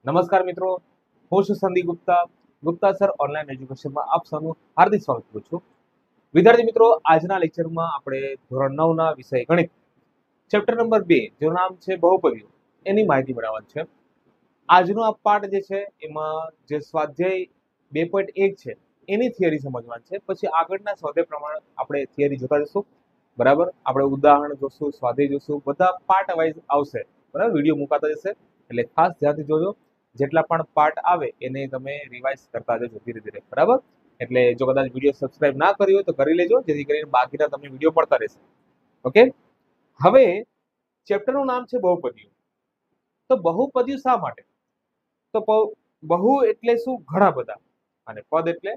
નમસ્કાર મિત્રો, હું છું સંદીપ ગુપ્તા સર ઓનલાઈન એજ્યુકેશનમાં આપ સૌનું હાર્દિક સ્વાગત કરું છું. વિદ્યાર્થી મિત્રો, આજના લેક્ચરમાં આપણે ધોરણ 9 ના વિષય ગણિત ચેપ્ટર નંબર 2 જેનું નામ છે બહુપદીઓ એની માહિતી મેળવવાની છે. આજનો આ પાઠ જે છે એમાં જે સ્વાધ્યાય 2.1 છે એની થિયરી સમજવાની છે. પછી આગળના સ્વાધ્યાય પ્રમાણે આપણે થિયરી જોતા જશું. બરાબર, આપણે ઉદાહરણ જોશું, સ્વાધ્યાય જોશું, બધા પાર્ટ વાઇઝ આવશે. બરાબર, વિડીયો મુકાતા જશે એટલે ખાસ ધ્યાનથી જોજો. જેટલા પણ પાર્ટ આવે એને તમે રિવાઇઝ કરતા જજો ધીરે ધીરે. બરાબર, એટલે જો કદાચ વિડીયો સબસ્ક્રાઇબ ના કર્યો હોય તો કરી લેજો, જેથી કરીને બાકીના તમને વિડીયો મળતા રહેશે. ઓકે, હવે ચેપ્ટરનું નામ છે બહુપદીઓ. તો બહુપદીઓ શા માટે? તો બહુ એટલે શું? ઘણા બધા. અને પદ એટલે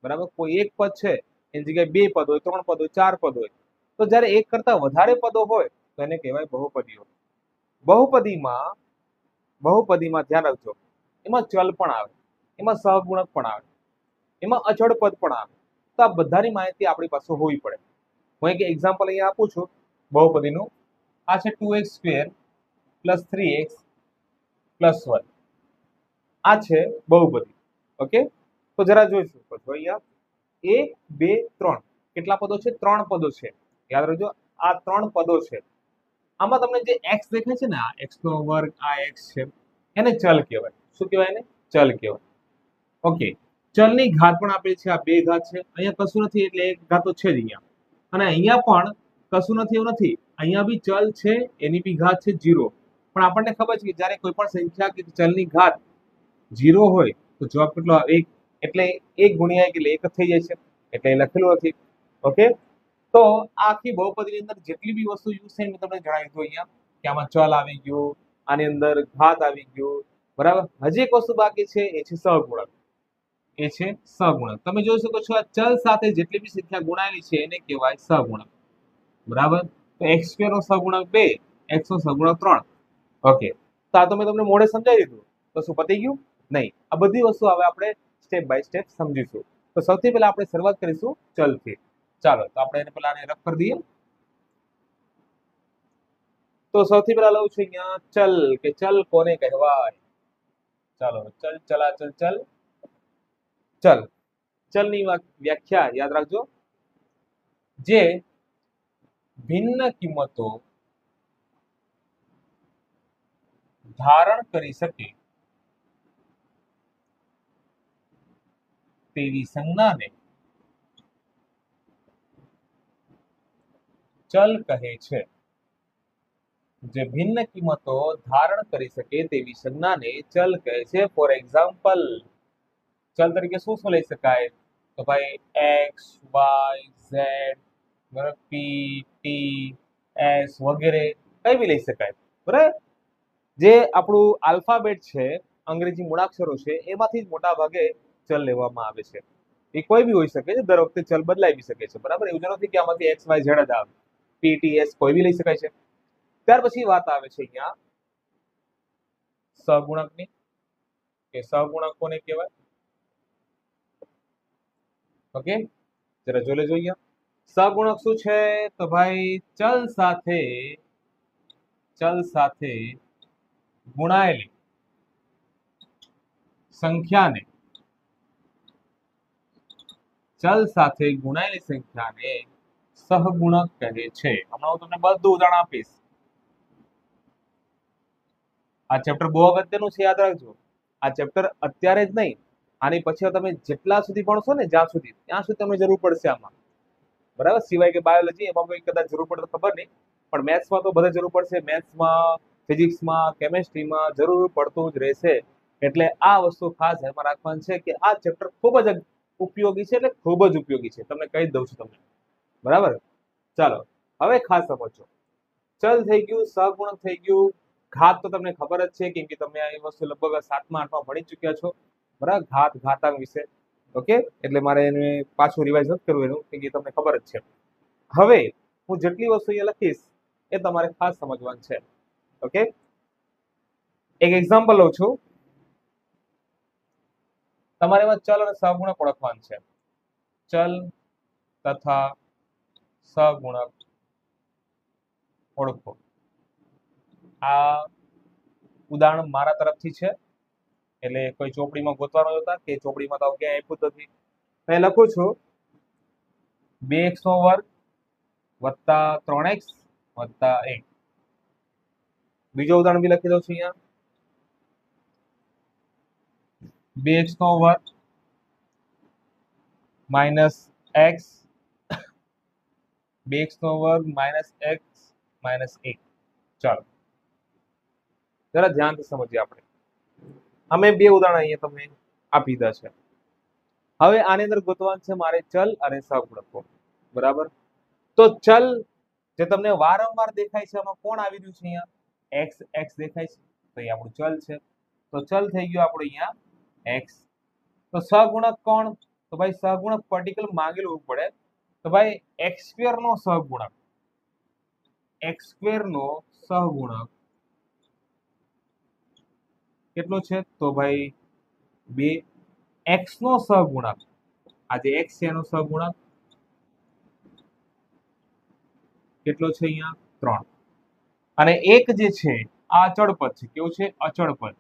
બરાબર કોઈ એક પદ છે એની જગ્યાએ 2 પદ હોય, 3 પદ હોય, 4 પદ હોય. તો જ્યારે એક કરતા વધારે પદો હોય તો એને કહેવાય બહુપદીઓ. બહુપદીમાં ધ્યાન રાખજો, એમાં ચલ પણ આવે, એમાં સહગુણક પણ આવે, એમાં અચળ પદ પણ આવે. તો આ બધાની માહિતી આપણી પાસે હોવી પડે. હું એક એક્ઝામ્પલ અહીંયા આપું છું બહુપદીનું. આ છે 2x² + 3x + 1. આ છે બહુપદી. ઓકે, તો જરા જોઈશું. તો અહીંયા 1 2 3 કેટલા પદો છે? 3 પદો છે. યાદ રાખજો, આ 3 પદો છે. આમાં તમને જે x દેખાય છે ને, આ x² આ x છે, એને ચલ કહેવાય. શું કહેવાય? એને ચલ કહેવાય. ઓકે, ચલની ઘાત પણ આપેલી છે. આ 2 ઘાત છે. અહીંયા કશું નથી એટલે 1 ઘાત તો છે જ અહીંયા. અને અહીંયા પણ કશું નથી એવું નથી. અહીંયા બી ચલ છે, એની બી ઘાત છે 0. પણ આપણને ખબર છે કે જ્યારે કોઈ પણ સંખ્યા કે ચલની ઘાત 0 હોય તો જવાબ કેટલો આવે? 1. એટલે 1 ગુણ્યા 1 એટલે 1 જ થઈ જાય છે. એટલે એ લખેલું નથી. ઓકે, તો આ આખી બહુપદીની અંદર જેટલી બી વસ્તુ યુઝ થઈ મેં તમને જણાવી દીધું અહીંયા કે આમાં ચલ આવી ગયું, આની અંદર ઘાત આવી ગયું. બરાબર, હજી એક વસ્તુ બાકી છે, એ છે સહગુણક. એ છે સહગુણક. તમે જોઈ શકો છો આ ચલ સાથે જેટલી બી સંખ્યા ગુણાયેલી છે એને કહેવાય સહગુણક. બરાબર, તો x² નો સહગુણક 2, x નો સહગુણક 3. ઓકે, તો આ તો મેં તમને મોઢે સમજાવી દીધું. તો શું પતી ગયું? નહીં. આ બધી વસ્તુ હવે આપણે સ્ટેપ બાય સ્ટેપ સમજીશું. તો સૌથી પહેલા આપણે શરૂઆત કરીશું ચલથી. ચાલો, તો આપણે એને પહેલા રફ કરી દઈએ. તો સૌથી પહેલા લઉં છું અહીંયા ચલ, કે ચલ કોને કહેવાય? ચાલો, ચલ ચલાચલ ચલ. ચલ, ચલની વ્યાખ્યા યાદ રાખજો. જે ભિન્ન કિંમતો ધારણ કરી શકે તેવી સંજ્ઞાને ચલ કહે છે. જે ભિન્ન કિંમતો ધારણ કરી શકે તેવી સંજ્ઞાને ચલ કહે છે. ફોર એક્ઝામ્પલ, ચલ તરીકે શું શું લઈ શકાય? તો ભાઈ x, y, z, p, t, s વગેરે કઈ બી લઈ શકાય. બરાબર, જે આપણું આલ્ફાબેટ છે, અંગ્રેજી મૂળાક્ષરો છે, એમાંથી જ મોટા ભાગે ચલ લેવામાં આવે છે. એ કોઈ બી હોઈ શકે છે, દર વખતે ચલ બદલાઈ બી શકે છે. બરાબર, એવું નથી કે આમાંથી x, y, z જ આવે. p, t, s કોઈ બી લઈ શકાય છે. ત્યાર પછી વાત આવે છે અહીંયા સહગુણકની, કે સહગુણક કોને કહેવાય? ઓકે, જરા જોઈ લેજો અહીંયા. સહગુણક શું છે? તો ભાઈ ચલ સાથે ગુણાયેલી સંખ્યાને સહગુણક કહે છે. હમણાં હું તમને બધું ઉદાહરણ આપીશ. આ ચેપ્ટર બહુ અગત્યનું છે, યાદ રાખજો. આ ચેપ્ટર અત્યારે જ નહીં, આની પછી તમે જેટલા સુધી ભણશો ને ત્યાં સુધી તમને જરૂર પડશે આમાં. બરાબર, સિવાય કે બાયોલોજી એમાં કોઈ કદાચ જરૂર પડે તો ખબર નહીં, પણ મેથ્સમાં તો બધે જરૂર પડશે. મેથ્સમાં, ફિઝિક્સમાં, કેમેસ્ટ્રીમાં જરૂર પડતું જ રહેશે. એટલે આ વસ્તુ ખાસ ધ્યાનમાં રાખવાની છે કે આ ચેપ્ટર ખૂબ જ ઉપયોગી છે. એટલે ખૂબ જ ઉપયોગી છે, તમને કહી દઉં છું તમને. બરાબર, ચાલો હવે ખાસ સમજો. ચલ થઈ ગયું, સહગુણક થઈ ગયું, ઘાત તો તમને ખબર જ છે કેમ કે તમે આ વસ્તુ લગભગ 7મા 8મા ભણી ચૂક્યા છો. બરાબર, ઘાતાંક વિશે. ઓકે, એટલે મારે એને પાછું રિવાઇઝ નથી કરવું એનું, કેમ કે તમને ખબર જ છે. હવે હું જેટલી વસ્તુ અહીંયા લખીશ એ તમારે ખાસ સમજવાનું છે. ઓકે, એક એક્ઝામ્પલ લઉં છું. તમારે એમાં ચલ અને સહગુણક ઓળખવાનું છે. ચલ તથા સહગુણક ઓળખો. આ ઉદાહરણ મારા તરફથી છે. એટલે કોઈ ચોપડીમાં ગોતવાનો હતા કે ચોપડીમાં તો ક્યાંય આપ્યું જ નથી. મેં લખું છું 2x નો વર્ગ વત્તા 3x વત્તા 1. બીજો ઉદાહરણ બી લખી દઉં છું અહીંયા 2x નો વર્ગ માઇનસ x 2x નો વર્ગ માઇનસ x માઇનસ 1. ચાલો જરા ધ્યાનથી સમજીએ આપણે. અમે બે ઉદાહરણ અહીંયા તમને આપી દીધા છે. હવે આની અંદર ગોતવાનું છે મારે ચલ અને સહગુણકો. બરાબર, તો ચલ જે તમને વારંવાર દેખાય છે એમાં કોણ આવી રહ્યું છે? અહીંયા x x દેખાય છે, તો એ આપણું ચલ છે. તો ચલ થઈ ગયું આપણું અહીંયા x. તો સહગુણક કોણ? તો ભાઈ સહગુણક પર્ટિક્યુલર માંગેલું પડે. તો ભાઈ x² નો સહગુણક, x² નો સહગુણક કેટલો છે? તો ભાઈ 2. x નો સહગુણક, આ જે x છે એનો સહગુણક કેટલો છે? અહીંયા 3. અને એક જે છે આ અચળ પદ છે. કેવું છે? અચળ પદ.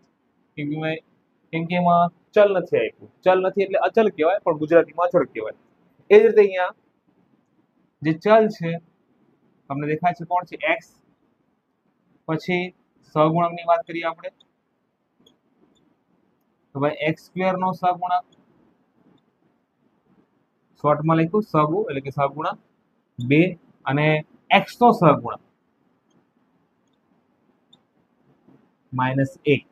કેમ કે એમાં ચલ નથી આપ્યું. ચલ નથી એટલે અચલ કહેવાય, પણ ગુજરાતીમાં અચળ કહેવાય. એ જ રીતે અહીંયા જે ચલ છે તમને દેખાય છે કોણ છે? x. પછી સહગુણકની વાત કરીએ આપણે તો ભાઈ x² નો સહગુણક, શોર્ટમાં લખ્યું સહગુ એટલે કે સહગુણક 2. અને x નો સહગુણક -1.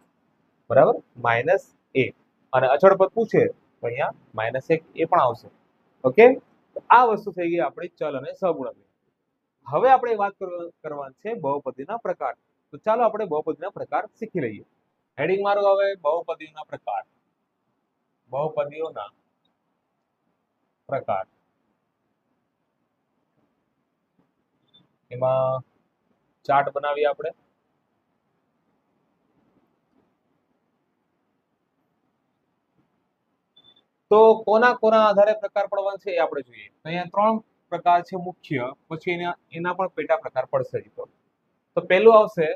બરાબર, -1. અને અચળ પદ પૂછે તો અહીંયા -1 એ પણ આવશે. ઓકે, આ વસ્તુ થઈ ગઈ આપણી ચલ અને સહગુણક. હવે આપણે વાત કરવાની છે બહુપદીના પ્રકાર. તો ચાલો આપણે બહુપદીના પ્રકાર શીખી લઈએ. હેડિંગ મારો હવે બહુપદીના પ્રકાર. બહુપદીઓના પ્રકાર. એમાં ચાર્ટ બનાવીએ આપણે. તો કોના કોના આધારે પ્રકાર પડવાના છે એ આપણે જોઈએ. અહીંયા 3 પ્રકાર છે મુખ્ય, પછી એના પણ પેટા પ્રકાર પડશે. તો પહેલું આવશે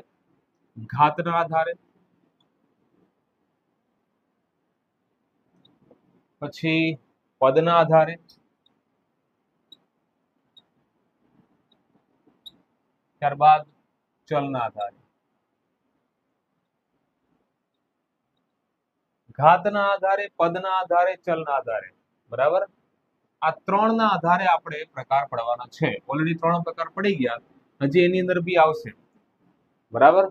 ઘાતના આધારે, પછી પદના આધારે, ત્યારબાદ ચલના આધારે. ઘાતના આધારે, પદના આધારે, ચલના આધારે. બરાબર, આ 3 ના આધારે આપણે પ્રકાર પડવાના છે. ઓલરેડી 3 પ્રકાર પડી ગયા, હજી એની અંદર બી આવશે. બરાબર,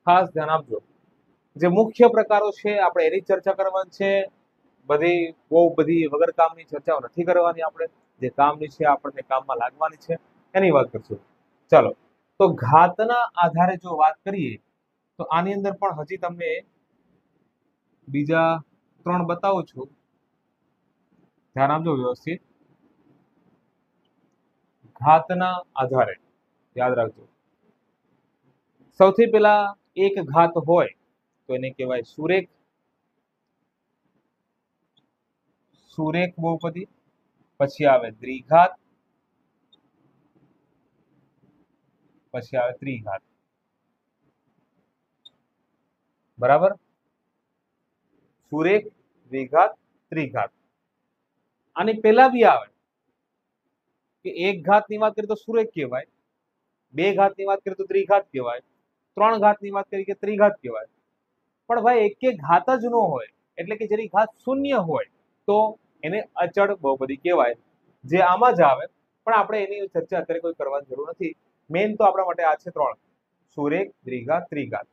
ખાસ ધ્યાન આપજો. જે મુખ્ય પ્રકારો છે આપણે એની ચર્ચા કરવાની છે. બહુ બધી વગર કામની ચર્ચાઓ નથી કરવાની. આપણે જે કામની છે, આપણને કામમાં લાગવાની છે, એની વાત કરશું. ચાલો, તો ઘાતના આધારે જો વાત કરીએ તો આની અંદર પણ હજી તમને બીજા 3 બતાવું છું. ધ્યાન આપજો વ્યવસ્થિત. ઘાતના આધારે યાદ રાખજો. સૌથી પહેલા એક ઘાત હોય તો એને કહેવાય સુરેખ. સુરેખ બહુપદી. પછી આવે દ્વિઘાત, પછી આવે ત્રિઘાત. બરાબર, સુરેખ, દ્વિઘાત, ત્રિઘાત. આની પહેલા બી આવે કે એક ઘાતની વાત કરીએ તો સુરેખ કહેવાય, 2 ઘાતની વાત કરીએ તો ત્રિઘાત કહેવાય, 3 ઘાતની વાત કરીએ કે ત્રિઘાત કહેવાય. પણ ભાઈ એક ઘાત જ ન હોય, એટલે કે જેની ઘાત શૂન્ય હોય તો એને અચળ બહુપદી કહેવાય, જે આમાં જ આવે. પણ આપણે એની ચર્ચા અત્યારે કોઈ કરવાની જરૂર નથી. મેઇન તો આપણા માટે આ છે 3: સુરેખ, દ્વિઘાત, ત્રિઘાત.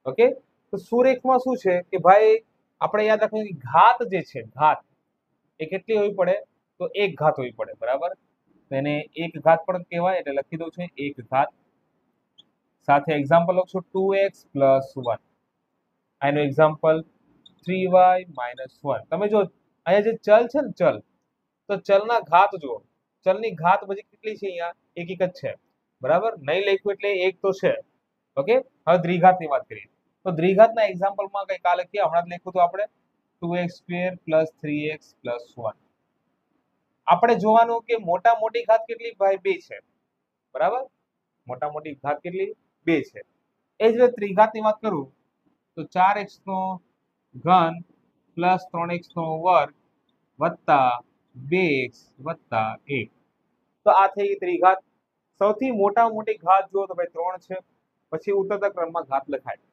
ઓકે, તો સુરેખમાં શું છે કે ભાઈ આપણે યાદ રાખવું કે ઘાત જે છે, ઘાત એ કેટલી હોવી પડે? તો એક ઘાત હોવી પડે. બરાબર, એને એક ઘાત પણ કહેવાય, એટલે લખી દઉં છું એક ઘાત. સાથે એક્ઝામ્પલ લખશું 2x + 1. આનું એક્ઝામ્પલ 3y - 1. તમે જો અહીંયા જે ચલ છે ને, ચલ, તો ચલના ઘાત જુઓ. ચલની ઘાત બધી કેટલી છે? અહીંયા એક જ છે. બરાબર, નહીં લખ્યું એટલે એક તો છે. ઓકે, હવે દ્વિઘાતની વાત કરીએ તો દ્વિઘાતના એક્ઝામ્પલમાં કંઈક આ લખીએ. હમણાં જ લખ્યું હતું આપણે 2x² + 3x + 1. આપણે જોવાનું કે મોટા મોટી ઘાત કેટલી? ભાઈ 2 છે. બરાબર, મોટા મોટી ઘાત કેટલી? 2 છે. એ જ રીતે ત્રિઘાતની વાત કરું તો 4x નો ઘન પ્લસ 3x નો વર્ગ વત્તા 2x વત્તા 1. તો આ થઈ ગઈ ત્રિઘાત. સૌથી મોટા મોટી ઘાત જુઓ તો ભાઈ 3 છે, પછી ઉતરતા ક્રમમાં ઘાત લખાય.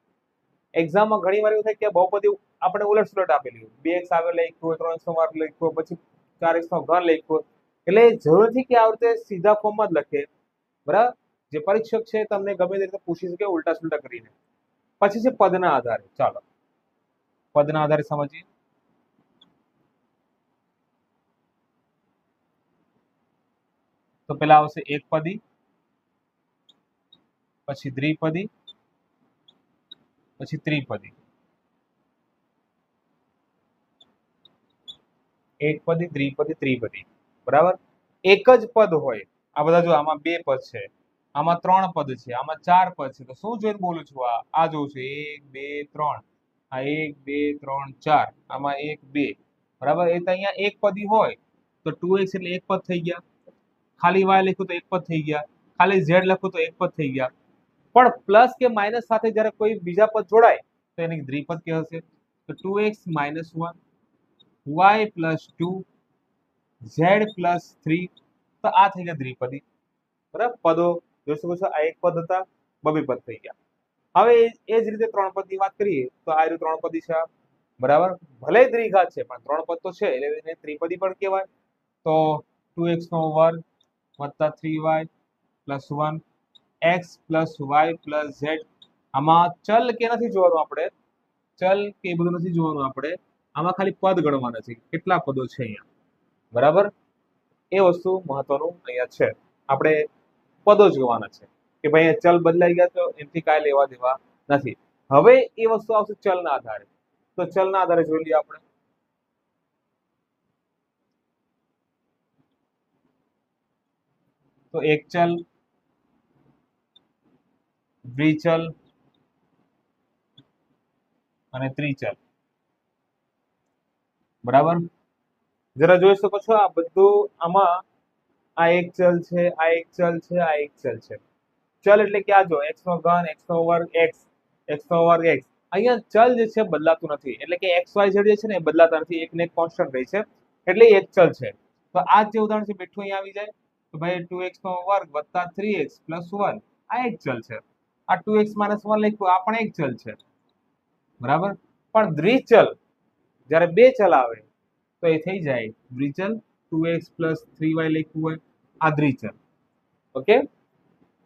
એક્ઝામમાં ઘણી વાર એવું થાય કે બહુપદી આપણે ઉલટ સુલટ આપેલી હોય, 2x આગળ લખ્યું હોય, 3x નો વર્ગ લખ્યો હોય, પછી 4x નો ઘન લખ્યો હોય. એટલે જરૂર નથી કે આ રીતે સીધા ફોર્મમાં જ લખે, બરાબર. જે પરીક્ષક છે તમને ગમે તે રીતે પૂછી શકે ઉલટા સુલટા કરીને. પછી છે પદના આધારે. ચાલો પદના આધારે સમજીએ. તો પેલા આવશે એકપદી, પછી દ્વિપદી, પછી ત્રિપદી. એકપદી, દ્વિપદી, ત્રિપદી, બરાબર. એક જ પદ હોય. આ બધા જો આમાં 2 પદ છે, આમાં 3 પદ છે, આમાં 4 પદ છે. તો શું જોઈને બોલું છું? આ જોઉં છું 1 2 3, આ 1 2 3 4, આમાં 1 2, બરાબર. એ તો અહીંયા એક પદી હોય તો 2x એટલે એક પદ થઈ ગયા. ખાલી y લખ્યું તો એક પદ થઈ ગયા, ખાલી z લખ્યું તો એક પદ થઈ ગયા. પણ પ્લસ કે માઇનસ સાથે જ્યારે કોઈ બીજા પદ જોડાય તો એને દ્વિપદ કહેવાશે. તો 2x - 1, y + 2, z + 3. તો આ થઈ ગયા દ્વિપદી, બરાબર. પદો જોઈ શકો છો, આ એક પદ હતા, બબે પદ થઈ ગયા. હવે એ જ રીતે 3 પદની વાત કરીએ તો આ રહ્યું 3 પદી છે, બરાબર. ભલે દ્વિઘાત છે પણ 3 પદ તો છે એટલે એને ત્રિપદી પણ કહેવાય. તો 2x નો વર્ગ વત્તા 3y + 1, x + y + z. આમાં ચલ કે નથી જોવાનું આપણે, ચલ કે એ બધું નથી જોવાનું આપણે, આમાં ખાલી પદ ગણવાના છે, કેટલા પદો છે અહીંયા, બરાબર. એ વસ્તુ મહત્વનું અહીંયા છે. આપણે પદો જોવાના છે કે ભાઈ અહીંયા ચલ બદલાઈ ગયા તો એનાથી કાંઈ લેવા દેવા નથી. હવે એ વસ્તુ આવશે ચલના આધારે. તો ચલના આધારે જોઈ લઈએ આપણે. તો એક ચલ, દ્વિચલ અને ત્રિચલ, બરાબર. જરા જોઈ શકો છો આ બધું આમાં આ એક ચલ છે, આ એક ચલ છે, આ એક ચલ છે. ચલ એટલે કે આ જો x નો ઘન, x નો વર્ગ x, x નો વર્ગ x. અહીંયા ચલ જે છે બદલાતું નથી, એટલે કે x y z જે છે ને એ બદલાતા નથી, એકને એક કોન્સ્ટન્ટ રહે છે, એટલે એક ચલ છે. તો આ જે ઉદાહરણ છે બેઠું અહીંયા આવી જાય તો ભાઈ 2x નો વર્ગ વત્તા 3x + 1, આ એક ચલ છે. આ 2x - 1 લખ્યું, આ પણ એક ચલ છે, બરાબર. પણ દ્વિચલ જ્યારે બે ચલ આવે તો એ થઈ જાય દ્વિચલ. 2x + 3y લખ્યું હોય, આ દ્વિચલ. ઓકે,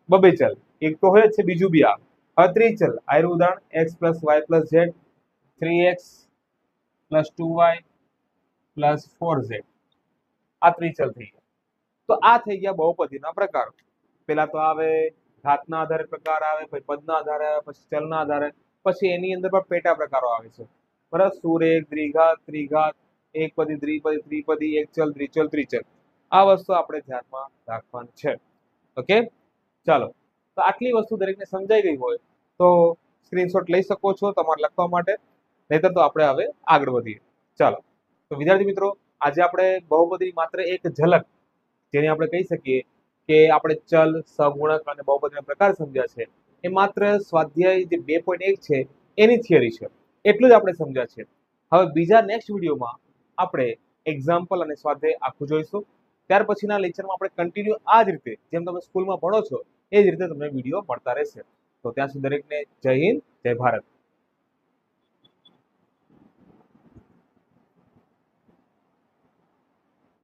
બબે ચલ એક તો હોય જ છે, બીજું બી આવે. હવે ત્રિચલ આયરું ઉદાહરણ x + y + z, 3x + 2y + 4z. આ ત્રિચલ થઈ ગયા. તો આ થઈ ગયા બહુપદીના પ્રકારો. પેલા તો આવે ઘાતના આધારે પ્રકાર આવે, પછી પદના આધારે આવે, પછી ચલના આધારે, પછી એની અંદર પણ પેટા પ્રકારો આવે છે, બરાબર. સુરેખ, દ્વિઘાત, ત્રિઘાત, એકપદી, દ્વિપદી, ત્રિપદી, એકચલ, દ્વિચલ, ત્રિચલ. આ વસ્તુ આપણે ધ્યાનમાં રાખવાની છે. ઓકે, ચાલો. તો આટલી વસ્તુ દરેકને સમજાઈ ગઈ હોય તો સ્ક્રીનશોટ લઈ શકો છો તમારે લખવા માટે, નહીતર તો આપણે હવે આગળ વધીએ. ચાલો. તો વિદ્યાર્થી મિત્રો, આજે આપણે બહુપદી માત્ર એક ઝલક, જેને આપણે કહી શકીએ કે આપણે ચલ, સહગુણક અને બહુપદીના પ્રકાર સમજ્યા છે. એ માત્ર સ્વાધ્યાય જે 2.1 છે એની થિયરી છે, એટલું જ આપણે સમજ્યા છે. હવે બીજા નેક્સ્ટ વિડીયોમાં આપણે એક્ઝામ્પલ અને સ્વાધ્યાય આખું જોઈશું. ત્યાર પછીના લેક્ચરમાં આપણે કન્ટિન્યુ આ જ રીતે જેમ તમે સ્કૂલમાં ભણો છો એ જ રીતે તમને વિડીયો મળતા રહેશે. તો ત્યાં સુધી દરેકને જય હિન્દ, જય ભારત.